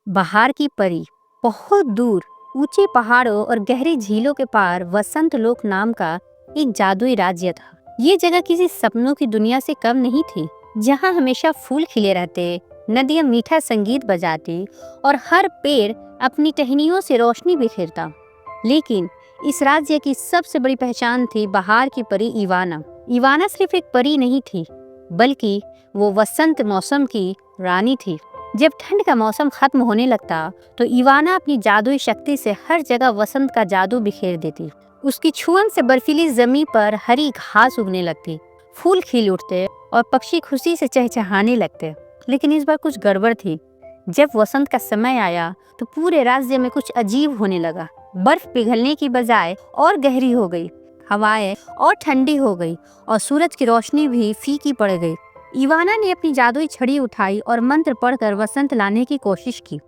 बहार की परी। बहुत दूर ऊंचे पहाड़ों और गहरी झीलों के पार वसंत लोक नाम का एक जादुई राज्य था। ये जगह किसी सपनों की दुनिया से कम नहीं थी, जहाँ हमेशा फूल खिले रहते, नदियाँ मीठा संगीत बजाती और हर पेड़ अपनी टहनियों से रोशनी बिखेरता। लेकिन इस राज्य की सबसे बड़ी पहचान थी बहार की परी इवाना। इवाना सिर्फ एक परी नहीं थी, बल्कि वो वसंत मौसम की रानी थी। जब ठंड का मौसम खत्म होने लगता तो इवाना अपनी जादुई शक्ति से हर जगह वसंत का जादू बिखेर देती। उसकी छुअन से बर्फीली जमीन पर हरी घास उगने लगती, फूल खिल उठते और पक्षी खुशी से चहचहाने लगते। लेकिन इस बार कुछ गड़बड़ थी। जब वसंत का समय आया तो पूरे राज्य में कुछ अजीब होने लगा। बर्फ पिघलने की बजाय और गहरी हो गई, हवाएं और ठंडी हो गई और सूरज की रोशनी भी फीकी पड़ गई। इवाना ने अपनी जादुई छड़ी उठाई और मंत्र पढ़कर वसंत लाने की कोशिश की,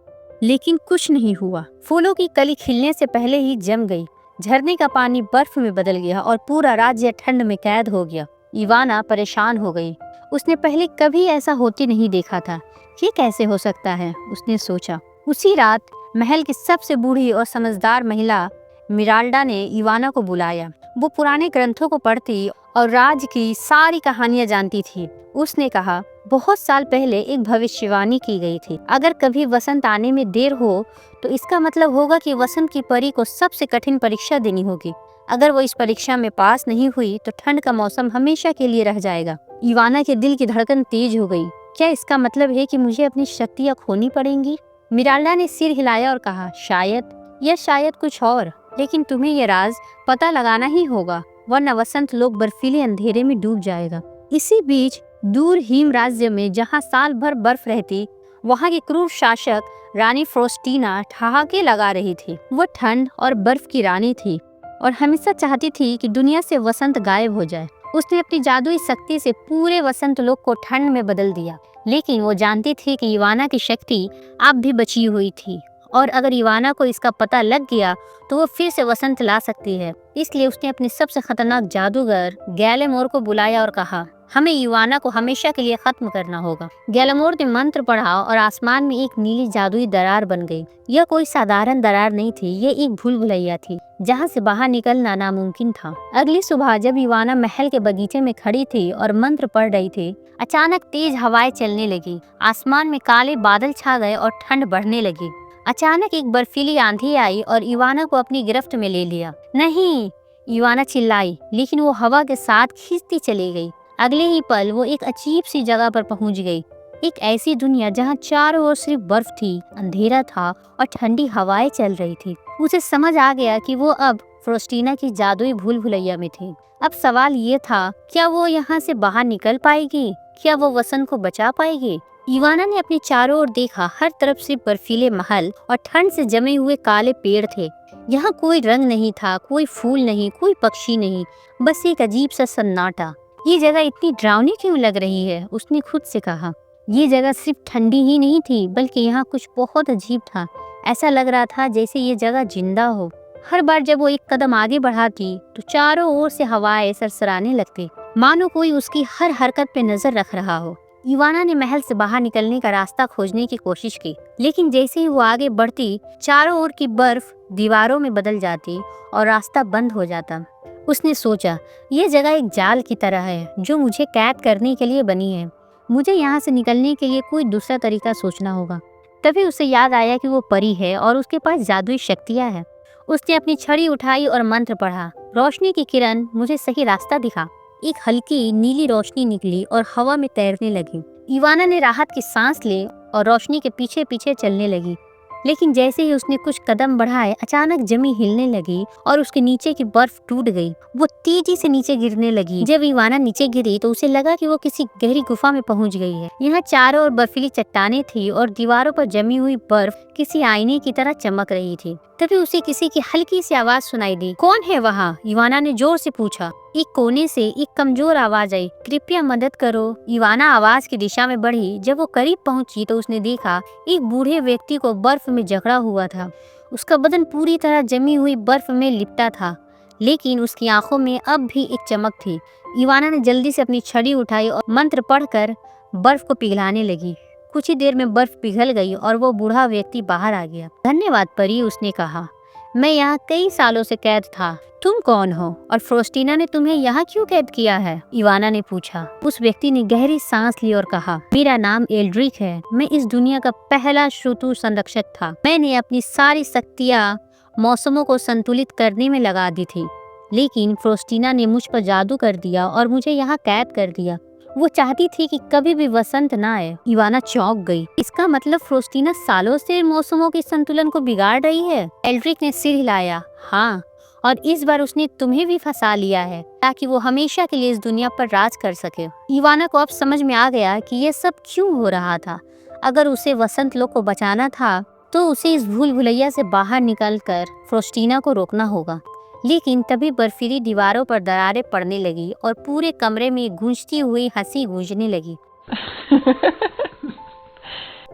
लेकिन कुछ नहीं हुआ। फूलों की कली खिलने से पहले ही जम गई, झरने का पानी बर्फ में बदल गया और पूरा राज्य ठंड में कैद हो गया। इवाना परेशान हो गई। उसने पहले कभी ऐसा होते नहीं देखा था। ये कैसे हो सकता है, उसने सोचा। उसी रात महल की सबसे बूढ़ी और समझदार महिला मिराल्डा ने इवाना को बुलाया। वो पुराने ग्रंथों को पढ़ती और राज की सारी कहानियां जानती थी। उसने कहा, बहुत साल पहले एक भविष्यवाणी की गई थी। अगर कभी वसंत आने में देर हो तो इसका मतलब होगा कि वसंत की परी को सबसे कठिन परीक्षा देनी होगी। अगर वो इस परीक्षा में पास नहीं हुई तो ठंड का मौसम हमेशा के लिए रह जाएगा। इवाना के दिल की धड़कन तेज हो गई। क्या इसका मतलब है कि मुझे अपनी शक्तियाँ खोनी पड़ेंगी? मिराल्डा ने सिर हिलाया और कहा, शायद, या शायद कुछ और, लेकिन तुम्हें यह राज पता लगाना ही होगा, वरना वसंत लोक बर्फीले अंधेरे में डूब जाएगा। इसी बीच दूर हिम राज्य में, जहाँ साल भर बर्फ रहती, वहाँ की क्रूर शासक रानी फ्रोस्टीना ठहाके लगा रही थी। वो ठंड और बर्फ की रानी थी और हमेशा चाहती थी कि दुनिया से वसंत गायब हो जाए। उसने अपनी जादुई शक्ति से पूरे वसंत लोक को ठंड में बदल दिया, लेकिन वो जानती थी कि इवाना की शक्ति अब भी बची हुई थी और अगर इवाना को इसका पता लग गया तो वो फिर से वसंत ला सकती है। इसलिए उसने अपने सबसे खतरनाक जादूगर गैलेमोर को बुलाया और कहा, हमें इवाना को हमेशा के लिए खत्म करना होगा। गैलेमोर ने मंत्र पढ़ा और आसमान में एक नीली जादुई दरार बन गई। यह कोई साधारण दरार नहीं थी, ये एक भूल भुलैया थी जहाँ से बाहर निकलना नामुमकिन था। अगली सुबह जब इवाना महल के बगीचे में खड़ी थी और मंत्र पढ़ रही थी, अचानक तेज हवाएं चलने लगी। आसमान में काले बादल छा गए और ठंड बढ़ने लगी। अचानक एक बर्फीली आंधी आई और इवाना को अपनी गिरफ्त में ले लिया। नहीं, इवाना चिल्लाई, लेकिन वो हवा के साथ खींचती चली गई। अगले ही पल वो एक अजीब सी जगह पर पहुंच गई, एक ऐसी दुनिया जहां चारों ओर सिर्फ बर्फ थी, अंधेरा था और ठंडी हवाएं चल रही थी। उसे समझ आ गया कि वो अब फ्रोस्टीना की जादुई भूल भुलैया में थी। अब सवाल ये था, क्या वो यहाँ से बाहर निकल पाएगी? क्या वो वसंत को बचा पाएगी? इवाना ने अपने चारों ओर देखा। हर तरफ सिर्फ बर्फीले महल और ठंड से जमे हुए काले पेड़ थे। यहाँ कोई रंग नहीं था, कोई फूल नहीं, कोई पक्षी नहीं, बस एक अजीब सा सन्नाटा। ये जगह इतनी डरावनी क्यों लग रही है? उसने खुद से कहा। ये जगह सिर्फ ठंडी ही नहीं थी, बल्कि यहाँ कुछ बहुत अजीब था। ऐसा लग रहा था जैसे ये जगह जिंदा हो। हर बार जब वो एक कदम आगे बढ़ाती तो चारों ओर से हवाएं सरसराने लगती, मानो कोई उसकी हर हरकत पे नजर रख रहा हो। इवाना ने महल से बाहर निकलने का रास्ता खोजने की कोशिश की, लेकिन जैसे ही वो आगे बढ़ती, चारों ओर की बर्फ दीवारों में बदल जाती और रास्ता बंद हो जाता। उसने सोचा, ये जगह एक जाल की तरह है जो मुझे कैद करने के लिए बनी है। मुझे यहाँ से निकलने के लिए कोई दूसरा तरीका सोचना होगा। तभी उसे याद आया कि वो परी है और उसके पास जादुई शक्तियाँ हैं। उसने अपनी छड़ी उठाई और मंत्र पढ़ा, रोशनी की किरण मुझे सही रास्ता दिखा। एक हल्की नीली रोशनी निकली और हवा में तैरने लगी। इवाना ने राहत की सांस ली और रोशनी के पीछे पीछे चलने लगी। लेकिन जैसे ही उसने कुछ कदम बढ़ाए, अचानक जमीन हिलने लगी और उसके नीचे की बर्फ टूट गई। वो तेजी से नीचे गिरने लगी। जब इवाना नीचे गिरी तो उसे लगा कि वो किसी गहरी गुफा में पहुंच गई है। यहाँ चारों ओर बर्फीली चट्टानें थी और दीवारों पर जमी हुई बर्फ किसी आईने की तरह चमक रही थी। तभी उसे किसी की हल्की सी आवाज सुनाई दी। कौन है वहाँ? इवाना ने जोर से पूछा। एक कोने से एक कमजोर आवाज आई, कृपया मदद करो। इवाना आवाज की दिशा में बढ़ी। जब वो करीब पहुंची तो उसने देखा एक बूढ़े व्यक्ति को बर्फ में जकड़ा हुआ था। उसका बदन पूरी तरह जमी हुई बर्फ में लिपटा था, लेकिन उसकी आंखों में अब भी एक चमक थी। इवाना ने जल्दी से अपनी छड़ी उठाई और मंत्र पढ़कर बर्फ को पिघलाने लगी। कुछ ही देर में बर्फ पिघल गई और वो बूढ़ा व्यक्ति बाहर आ गया। धन्यवाद परी, उसने कहा। मैं यहाँ कई सालों से कैद था। तुम कौन हो और फ्रोस्टीना ने तुम्हें यहाँ क्यों कैद किया है? इवाना ने पूछा। उस व्यक्ति ने गहरी सांस ली और कहा, मेरा नाम एल्ड्रिक है। मैं इस दुनिया का पहला श्रुतु संरक्षक था। मैंने अपनी सारी शक्तियाँ मौसमों को संतुलित करने में लगा दी थी, लेकिन फ्रोस्टीना ने मुझ पर जादू कर दिया और मुझे यहाँ कैद कर दिया। वो चाहती थी कि कभी भी वसंत ना आए। इवाना चौंक गई। इसका मतलब फ्रोस्टीना सालों से मौसमों के संतुलन को बिगाड़ रही है? एल्ड्रिक ने सिर हिलाया। हाँ, और इस बार उसने तुम्हें भी फंसा लिया है ताकि वो हमेशा के लिए इस दुनिया पर राज कर सके। इवाना को अब समझ में आ गया कि ये सब क्यों हो रहा था। अगर उसे वसंत लोक को बचाना था तो उसे इस भूल भुलैया से बाहर निकलकर फ्रोस्टीना को रोकना होगा। लेकिन तभी बर्फीली दीवारों पर दरारें पड़ने लगी और पूरे कमरे में गूंजती हुई हंसी गूंजने लगी।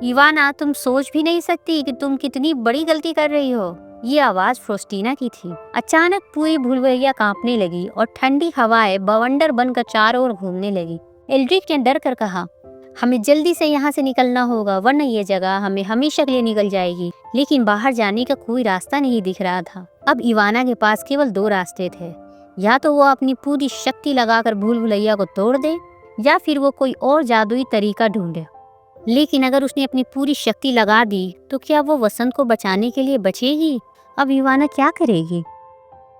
इवाना, तुम सोच भी नहीं सकती कि तुम कितनी बड़ी गलती कर रही हो। ये आवाज फ्रोस्टीना की थी। अचानक पूरी भूलभुलैया कांपने लगी और ठंडी हवाएं बवंडर बनकर चारों ओर घूमने लगी। एल्ड्रिक ने डर कर कहा, हमें जल्दी से यहाँ से निकलना होगा, वरना ये जगह हमें हमेशा के लिए निकल जाएगी। लेकिन बाहर जाने का कोई रास्ता नहीं दिख रहा था। अब इवाना के पास केवल दो रास्ते थे। या तो वो अपनी पूरी शक्ति लगाकर भूल भुलैया को तोड़ दे, या फिर वो कोई और जादुई तरीका ढूंढे। लेकिन अगर उसने अपनी पूरी शक्ति लगा दी तो क्या वो वसंत को बचाने के लिए बचेगी? अब इवाना क्या करेगी?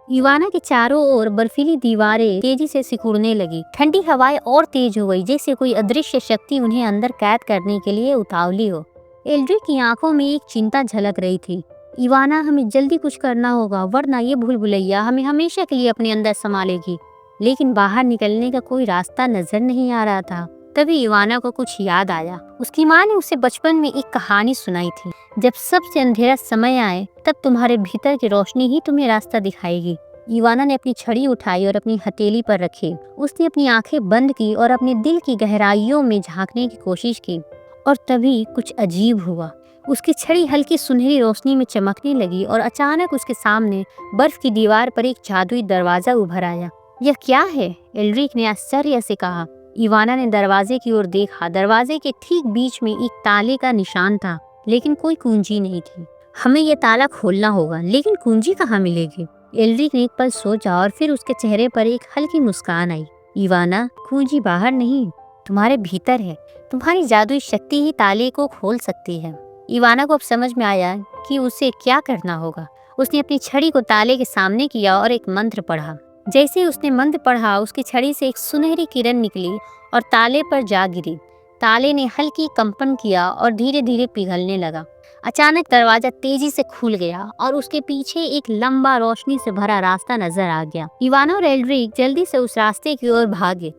इवाना के चारों ओर बर्फीली दीवारें तेजी से सिकुड़ने लगी। ठंडी हवाएं और तेज हो गई, जैसे कोई अदृश्य शक्ति उन्हें अंदर कैद करने के लिए उतावली हो। एल्ड्रिक की आंखों में एक चिंता झलक रही थी। इवाना, हमें जल्दी कुछ करना होगा, वरना ये भूल भुलैया हमें हमेशा के लिए अपने अंदर संभालेगी। लेकिन बाहर निकलने का कोई रास्ता नजर नहीं आ रहा था। तभी इवाना को कुछ याद आया। उसकी माँ ने उसे बचपन में एक कहानी सुनाई थी, जब सबसे अंधेरा समय आए तब तुम्हारे भीतर की रोशनी ही तुम्हें रास्ता दिखाएगी। इवाना ने अपनी छड़ी उठाई और अपनी हथेली पर रखी। उसने अपनी आंखें बंद की और अपने दिल की गहराइयों में झांकने की कोशिश की। और तभी कुछ अजीब हुआ। उसकी छड़ी हल्की सुनहरी रोशनी में चमकने लगी और अचानक उसके सामने बर्फ की दीवार पर एक जादुई दरवाजा उभर आया। यह क्या है? एल्ड्रिक ने आश्चर्य से कहा। इवाना ने दरवाजे की ओर देखा। दरवाजे के ठीक बीच में एक ताले का निशान था, लेकिन कोई कुंजी नहीं थी। हमें यह ताला खोलना होगा, लेकिन कुंजी कहाँ मिलेगी? एल्ड्रिक ने एक पल सोचा और फिर उसके चेहरे पर एक हल्की मुस्कान आई। इवाना, कुंजी बाहर नहीं, तुम्हारे भीतर है। तुम्हारी जादुई शक्ति ही ताले को खोल सकती है। इवाना को अब समझ में आया कि उसे क्या करना होगा। उसने अपनी छड़ी को ताले के सामने किया और एक मंत्र पढ़ा। जैसे ही उसने मंत्र पढ़ा, उसकी छड़ी से एक सुनहरी किरण निकली और ताले पर जा गिरी। ताले ने हल्की कंपन किया और धीरे धीरे पिघलने लगा। अचानक दरवाजा तेजी से खुल गया और उसके पीछे एक लंबा रोशनी से भरा रास्ता नजर आ गया। इवाना और एल्ड्रिक जल्दी से उस रास्ते की ओर भागे।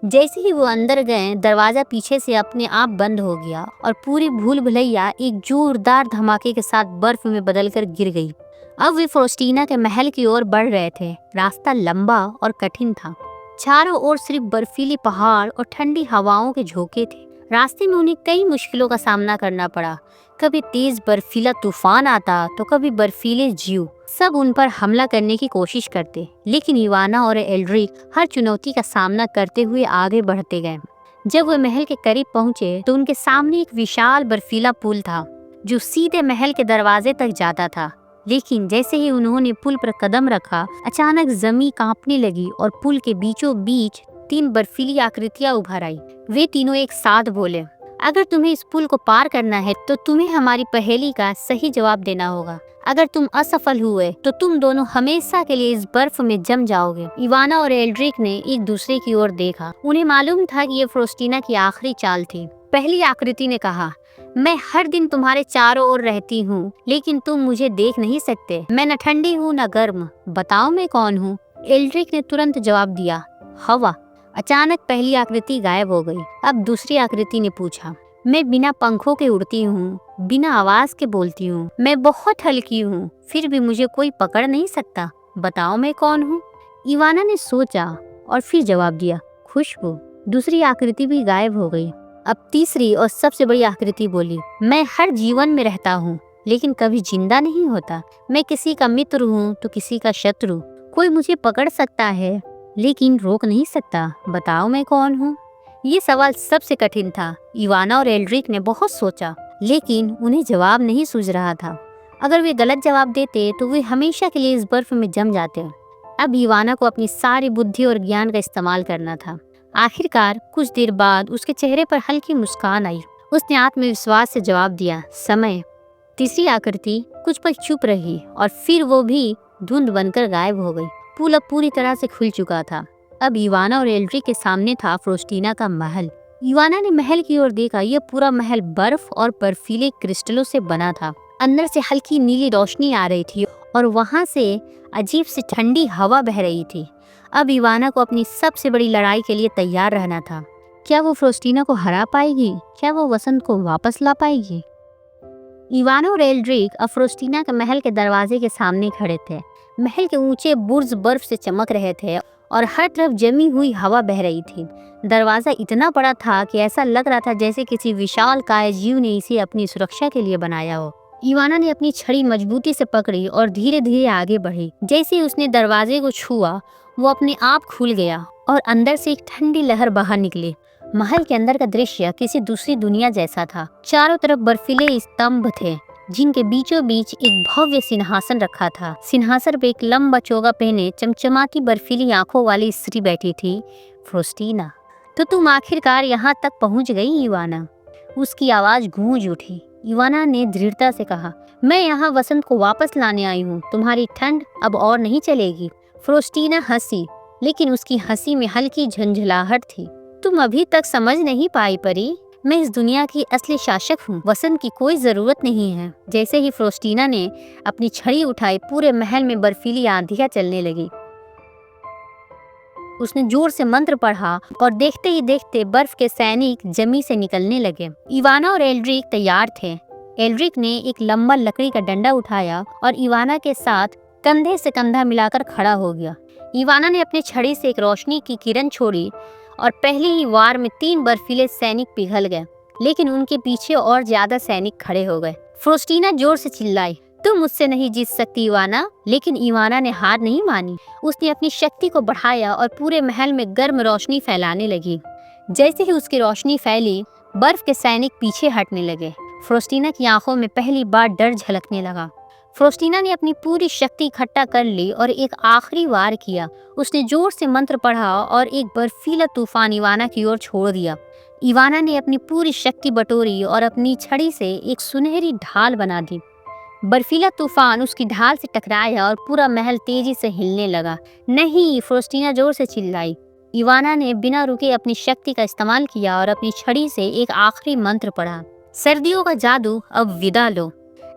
जैसे ही वो अंदर गए, दरवाजा पीछे से अपने आप बंद हो गया और पूरी भूल भुलैया एक जोरदार धमाके के साथ बर्फ में बदलकर गिर गई। अब वे फ्रोस्टीना के महल की ओर बढ़ रहे थे। रास्ता लंबा और कठिन था। चारों ओर सिर्फ बर्फीली पहाड़ और ठंडी हवाओं के झोंके थे। रास्ते में उन्हें कई मुश्किलों का सामना करना पड़ा। कभी तेज बर्फीला तूफान आता तो कभी बर्फीले जीव सब उन पर हमला करने की कोशिश करते। लेकिन इवाना और एल्ड्रिक हर चुनौती का सामना करते हुए आगे बढ़ते गए। जब वे महल के करीब पहुंचे तो उनके सामने एक विशाल बर्फीला पुल था जो सीधे महल के दरवाजे तक जाता था। लेकिन जैसे ही उन्होंने पुल पर कदम रखा, अचानक जमीन कांपने लगी और पुल के बीचों बीच 3 बर्फीली आकृतियां उभर आई। वे तीनों एक साथ बोले, अगर तुम्हें इस पुल को पार करना है तो तुम्हें हमारी पहेली का सही जवाब देना होगा। अगर तुम असफल हुए तो तुम दोनों हमेशा के लिए इस बर्फ में जम जाओगे। इवाना और एल्ड्रिक ने एक दूसरे की ओर देखा। उन्हें मालूम था कि ये फ्रोस्टीना की आखिरी चाल थी। पहली आकृति ने कहा, मैं हर दिन तुम्हारे चारों ओर रहती हूँ, लेकिन तुम मुझे देख नहीं सकते। मैं न ठंडी हूँ न गर्म, बताओ मैं कौन हूँ? एल्ड्रिक ने तुरंत जवाब दिया, हवा। अचानक पहली आकृति गायब हो गई। अब दूसरी आकृति ने पूछा, मैं बिना पंखों के उड़ती हूँ, बिना आवाज के बोलती हूँ, मैं बहुत हल्की हूँ, फिर भी मुझे कोई पकड़ नहीं सकता, बताओ मैं कौन हूँ? इवाना ने सोचा और फिर जवाब दिया, खुशबू। दूसरी आकृति भी गायब हो गई। अब तीसरी और सबसे बड़ी आकृति बोली, मैं हर जीवन में रहता हूँ, लेकिन कभी जिंदा नहीं होता। मैं किसी का मित्र हूँ तो किसी का शत्रु। कोई मुझे पकड़ सकता है लेकिन रोक नहीं सकता, बताओ मैं कौन हूँ? ये सवाल सबसे कठिन था। इवाना और एल्ड्रिक ने बहुत सोचा, लेकिन उन्हें जवाब नहीं सूझ रहा था। अगर वे गलत जवाब देते तो वे हमेशा के लिए इस बर्फ में जम जाते। अब इवाना को अपनी सारी बुद्धि और ज्ञान का इस्तेमाल करना था। आखिरकार कुछ देर बाद उसके चेहरे पर हल्की मुस्कान आई। उसने आत्मविश्वास से जवाब दिया, समय। तीसरी आकृति कुछ पल चुप रही और फिर वो भी धुंध बनकर गायब हो गई। पुल अब पूरी तरह से खुल चुका था। अब इवाना और एल्ड्रिक के सामने था फ्रोस्टीना का महल। इवाना ने महल की ओर देखा। यह पूरा महल बर्फ और बर्फीले क्रिस्टलों से बना था। अंदर से हल्की नीली रोशनी आ रही थी और वहां से अजीब सी ठंडी हवा बह रही थी। अब इवाना को अपनी सबसे बड़ी लड़ाई के लिए तैयार रहना था। क्या वो फ्रोस्टीना को हरा पाएगी? क्या वो वसंत को वापस ला पाएगी? इवाना और एल्ड्रिक अब फ्रोस्टीना के महल के दरवाजे के सामने खड़े थे। महल के ऊंचे बुर्ज बर्फ से चमक रहे थे और हर तरफ जमी हुई हवा बह रही थी। दरवाजा इतना बड़ा था कि ऐसा लग रहा था जैसे किसी विशाल काय जीव ने इसे अपनी सुरक्षा के लिए बनाया हो। इवाना ने अपनी छड़ी मजबूती से पकड़ी और धीरे धीरे आगे बढ़ी। जैसे ही उसने दरवाजे को छुआ, वो अपने आप खुल गया और अंदर से एक ठंडी लहर बाहर निकली। महल के अंदर का दृश्य किसी दूसरी दुनिया जैसा था। चारों तरफ बर्फीले स्तंभ थे, जिनके बीचों बीच एक भव्य सिंहासन रखा था। सिंहासन पे एक लंबा चोगा पहने चमचमाती बर्फीली आंखों वाली स्त्री बैठी थी, फ्रोस्टीना। तो तुम आखिरकार यहाँ तक पहुँच गई, इवाना? उसकी आवाज गूंज उठी। इवाना ने दृढ़ता से कहा, मैं यहाँ वसंत को वापस लाने आई हूँ। तुम्हारी ठंड अब और नहीं चलेगी। फ्रोस्टीना हंसी, लेकिन उसकी हंसी में हल्की झंझलाहट थी। तुम अभी तक समझ नहीं पाई परी, मैं इस दुनिया की असली शासक हूँ। वसंत की कोई जरूरत नहीं है। जैसे ही फ्रोस्टीना ने अपनी छड़ी उठाई, पूरे महल में बर्फीली आंधियां चलने लगी। उसने जोर से मंत्र पढ़ा और देखते ही देखते बर्फ के सैनिक जमी से निकलने लगे। इवाना और एल्ड्रिक तैयार थे। एल्ड्रिक ने एक लंबा लकड़ी का डंडा उठाया और इवाना के साथ कंधे से कंधा मिलाकर खड़ा हो गया। इवाना ने अपनी छड़ी से एक रोशनी की किरण छोड़ी और पहले ही वार में 3 बर्फीले सैनिक पिघल गए, लेकिन उनके पीछे और ज्यादा सैनिक खड़े हो गए। फ्रोस्टीना जोर से चिल्लाई, तुम मुझसे नहीं जीत सकती इवाना। लेकिन इवाना ने हार नहीं मानी। उसने अपनी शक्ति को बढ़ाया और पूरे महल में गर्म रोशनी फैलाने लगी। जैसे ही उसकी रोशनी फैली, बर्फ के सैनिक पीछे हटने लगे। फ्रोस्टीना की आंखों में पहली बार डर झलकने लगा। फ्रोस्टीना ने अपनी पूरी शक्ति इकट्ठा कर ली और एक आखिरी वार किया। उसने जोर से मंत्र पढ़ा और एक बर्फीला तूफान इवाना की ओर छोड़ दिया। इवाना ने अपनी पूरी शक्ति बटोरी और अपनी छड़ी से एक सुनहरी ढाल बना दी। बर्फीला तूफान उसकी ढाल से टकराया और पूरा महल तेजी से हिलने लगा। नहीं, फ्रोस्टीना जोर से चिल्लाई। इवाना ने बिना रुके अपनी शक्ति का इस्तेमाल किया और अपनी छड़ी से एक आखिरी मंत्र पढ़ा, सर्दियों का जादू अब विदा लो।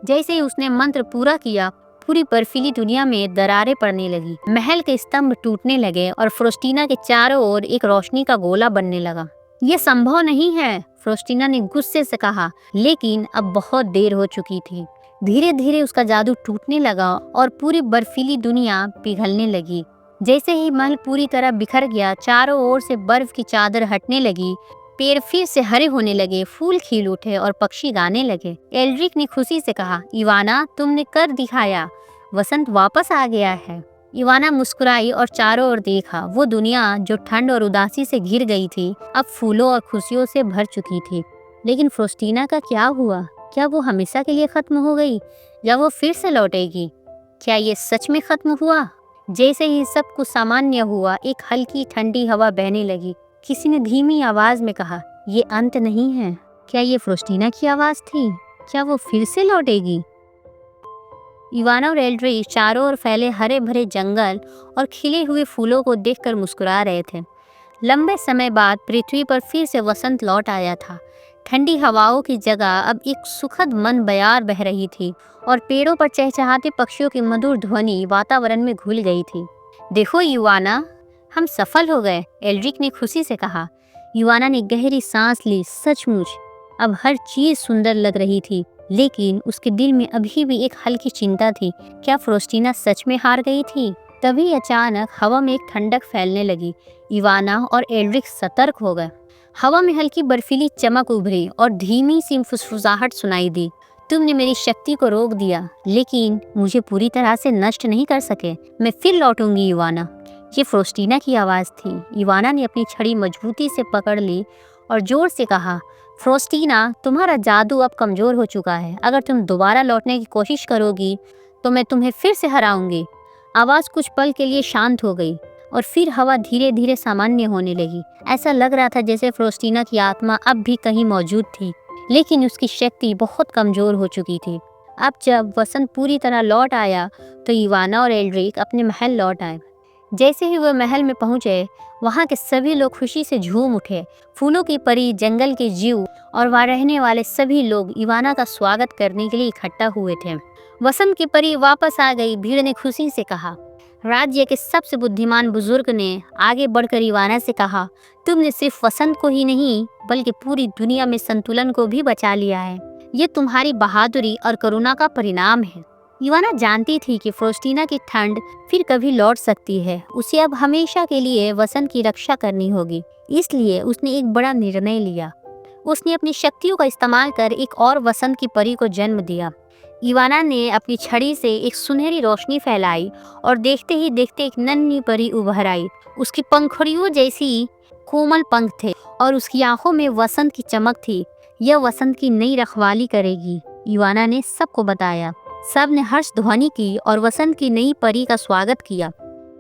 जैसे ही उसने मंत्र पूरा किया, पूरी बर्फीली दुनिया में दरारें पड़ने लगी। महल के स्तंभ टूटने लगे और फ्रोस्टीना के चारों ओर एक रोशनी का गोला बनने लगा। ये संभव नहीं है, फ्रोस्टीना ने गुस्से से कहा, लेकिन अब बहुत देर हो चुकी थी। धीरे धीरे उसका जादू टूटने लगा और पूरी बर्फीली दुनिया पिघलने लगी। जैसे ही महल पूरी तरह बिखर गया, चारों ओर से बर्फ की चादर हटने लगी। पेड़ फिर से हरे होने लगे, फूल खिल उठे और पक्षी गाने लगे। एल्ड्रिक ने खुशी से कहा, इवाना, तुमने कर दिखाया, वसंत वापस आ गया है। इवाना मुस्कुराई और चारों ओर देखा। वो दुनिया जो ठंड और उदासी से घिर गई थी, अब फूलों और खुशियों से भर चुकी थी। लेकिन फ्रोस्टीना का क्या हुआ? क्या वो हमेशा के लिए खत्म हो गई या वो फिर से लौटेगी? क्या ये सच में खत्म हुआ? जैसे ही सब कुछ सामान्य हुआ, एक हल्की ठंडी हवा बहने लगी। किसी ने धीमी आवाज में कहा, ये अंत नहीं है। क्या ये फ्रोस्टीना की आवाज थी? क्या वो फिर से लौटेगी? इवाना और एल्ड्रिक चारों ओर फैले हरे भरे जंगल और खिले हुए फूलों को देखकर मुस्कुरा रहे थे। लंबे समय बाद पृथ्वी पर फिर से वसंत लौट आया था। ठंडी हवाओं की जगह अब एक सुखद मन बयार बह रही थी और पेड़ों पर चहचहाते पक्षियों की मधुर ध्वनि वातावरण में घुल गई थी। देखो इवाना, हम सफल हो गए, एल्ड्रिक ने खुशी से कहा। इवाना ने गहरी सांस ली। सचमुच अब हर चीज सुंदर लग रही थी, लेकिन उसके दिल में अभी भी एक हल्की चिंता थी। क्या फ्रोस्टीना सच में हार गई थी? तभी अचानक हवा में एक ठंडक फैलने लगी। इवाना और एल्ड्रिक सतर्क हो गए। हवा में हल्की बर्फीली चमक उभरी और धीमी सी फुसफुसाहट सुनाई दी। तुमने मेरी शक्ति को रोक दिया, लेकिन मुझे पूरी तरह से नष्ट नहीं कर सके। मैं फिर लौटूंगी इवाना। ये फ्रोस्टीना की आवाज़ थी। इवाना ने अपनी छड़ी मजबूती से पकड़ ली और जोर से कहा, फ्रोस्टीना, तुम्हारा जादू अब कमज़ोर हो चुका है। अगर तुम दोबारा लौटने की कोशिश करोगी तो मैं तुम्हें फिर से हराऊंगी। आवाज़ कुछ पल के लिए शांत हो गई और फिर हवा धीरे धीरे सामान्य होने लगी। ऐसा लग रहा था जैसे फ्रोस्टीना की आत्मा अब भी कहीं मौजूद थी, लेकिन उसकी शक्ति बहुत कमज़ोर हो चुकी थी। अब जब वसंत पूरी तरह लौट आया तो इवाना और एल्ड्रिक अपने महल लौट आए। जैसे ही वह महल में पहुंचे, वहां के सभी लोग खुशी से झूम उठे। फूलों की परी, जंगल के जीव और वहां रहने वाले सभी लोग इवाना का स्वागत करने के लिए इकट्ठा हुए थे। वसंत की परी वापस आ गई, भीड़ ने खुशी से कहा। राज्य के सबसे बुद्धिमान बुजुर्ग ने आगे बढ़कर इवाना से कहा, तुमने सिर्फ वसंत को ही नहीं बल्कि पूरी दुनिया में संतुलन को भी बचा लिया है। ये तुम्हारी बहादुरी और करुणा का परिणाम है। इवाना जानती थी कि फ्रोस्टीना की ठंड फिर कभी लौट सकती है। उसे अब हमेशा के लिए वसंत की रक्षा करनी होगी। इसलिए उसने एक बड़ा निर्णय लिया। उसने अपनी शक्तियों का इस्तेमाल कर एक और वसंत की परी को जन्म दिया। इवाना ने अपनी छड़ी से एक सुनहरी रोशनी फैलाई और देखते ही देखते एक नन्ही परी उभर आई। उसकी पंखुड़ियों जैसी कोमल पंख थे और उसकी आंखों में वसंत की चमक थी। यह वसंत की नई रखवाली करेगी, इवाना ने सबको बताया। सब ने हर्ष ध्वनि की और वसंत की नई परी का स्वागत किया।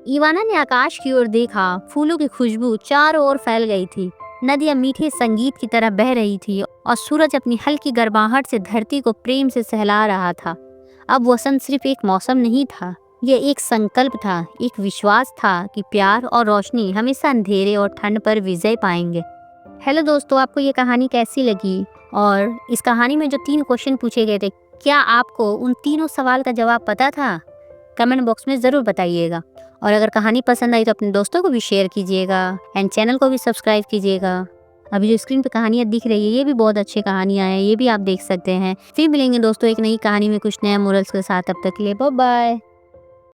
इवाना ने आकाश की ओर देखा। फूलों की खुशबू चारों ओर फैल गई थी। नदियां मीठे संगीत की तरह बह रही थी और सूरज अपनी हल्की गर्माहट से धरती को प्रेम से सहला रहा था। अब वसंत सिर्फ एक मौसम नहीं था, यह एक संकल्प था, एक विश्वास था कि प्यार और रोशनी हमेशा अंधेरे और ठंड पर विजय पाएंगे। हेलो दोस्तों, आपको ये कहानी कैसी लगी? और इस कहानी में जो 3 क्वेश्चन पूछे गए थे, क्या आपको उन तीनों सवाल का जवाब पता था? कमेंट बॉक्स में ज़रूर बताइएगा। और अगर कहानी पसंद आई तो अपने दोस्तों को भी शेयर कीजिएगा एंड चैनल को भी सब्सक्राइब कीजिएगा। अभी जो स्क्रीन पे कहानियाँ दिख रही है, ये भी बहुत अच्छी कहानियाँ हैं, ये भी आप देख सकते हैं। फिर मिलेंगे दोस्तों एक नई कहानी में कुछ नया मोरल्स के साथ। तब तक के लिए बाय बाय।